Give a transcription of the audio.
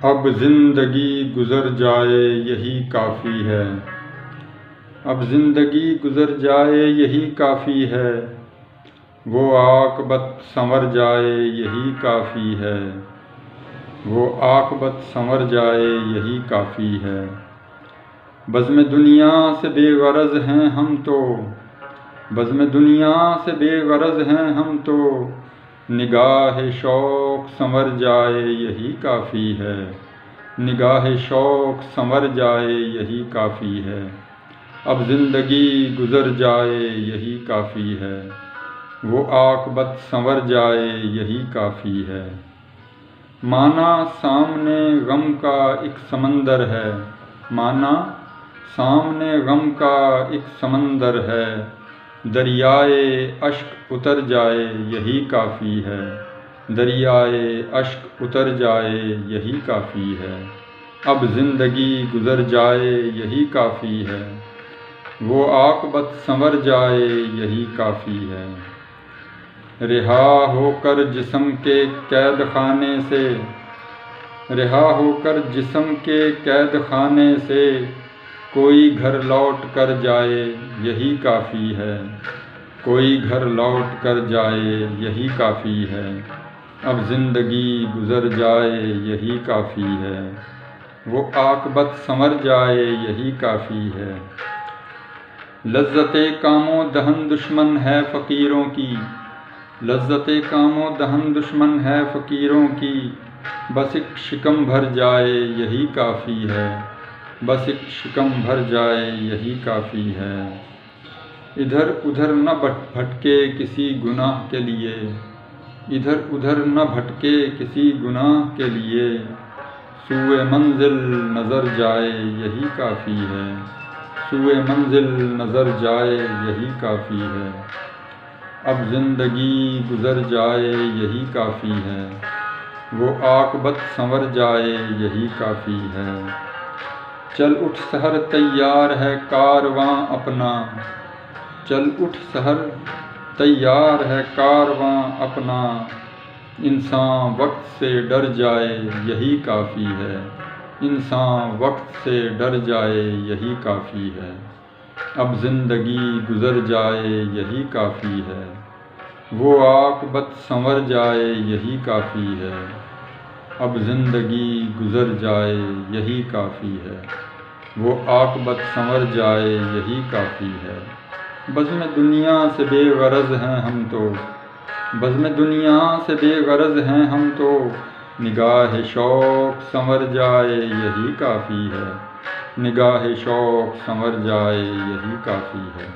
اب زندگی گزر جائے یہی کافی ہے، اب زندگی گزر جائے یہی کافی ہے، وہ عاقبت سنور جائے یہی کافی ہے، وہ عاقبت سنور جائے یہی کافی ہے۔ بزم دنیا سے بے غرض ہیں ہم تو، بزم دنیا سے بے غرض ہیں ہم تو، نگاہ شوق سنور جائے یہی کافی ہے، نگاہ شوق سنور جائے یہی کافی ہے۔ اب زندگی گزر جائے یہی کافی ہے، وہ عاقبت سنور جائے یہی کافی ہے۔ مانا سامنے غم کا ایک سمندر ہے، مانا سامنے غم کا ایک سمندر ہے، دریائے اشک اتر جائے یہی کافی ہے، دریائے اشک اتر جائے یہی کافی ہے۔ اب زندگی گزر جائے یہی کافی ہے، وہ عاقبت سنور جائے یہی کافی ہے۔ رہا ہو کر جسم کے قید خانے سے، رہا ہو کر جسم کے قید خانے سے، کوئی گھر لوٹ کر جائے یہی کافی ہے، کوئی گھر لوٹ کر جائے یہی کافی ہے۔ اب زندگی گزر جائے یہی کافی ہے، وہ عاقبت سنور جائے یہی کافی ہے۔ لذت کام و دہن دشمن ہے فقیروں کی، لذت کام و دہن دشمن ہے فقیروں کی، بس ایک شکم بھر جائے یہی کافی ہے، بس ایک شکم بھر جائے یہی کافی ہے۔ ادھر ادھر نہ بھٹکے کسی گناہ کے لیے، ادھر ادھر نہ بھٹکے کسی گناہ کے لیے، سوئے منزل نظر جائے یہی کافی ہے، سوئے منزل نظر جائے یہی کافی ہے۔ اب زندگی گزر جائے یہی کافی ہے، وہ عاقبت سنور جائے یہی کافی ہے۔ چل اٹھ سحر تیار ہے کارواں اپنا، چل اٹھ سحر تیار ہے کارواں اپنا، انسان وقت سے ڈر جائے یہی کافی ہے، انسان وقت سے ڈر جائے یہی کافی ہے۔ اب زندگی گزر جائے یہی کافی ہے، وہ عاقبت سنور جائے یہی کافی ہے۔ اب زندگی گزر جائے یہی کافی ہے، وہ عاقبت سنور جائے یہی کافی ہے۔ بزم دنیا سے بے غرض ہیں ہم تو، بزم دنیا سے بے غرض ہیں ہم تو، نگاہ شوق سنور جائے یہی کافی ہے، نگاہ شوق سنور جائے یہی کافی ہے۔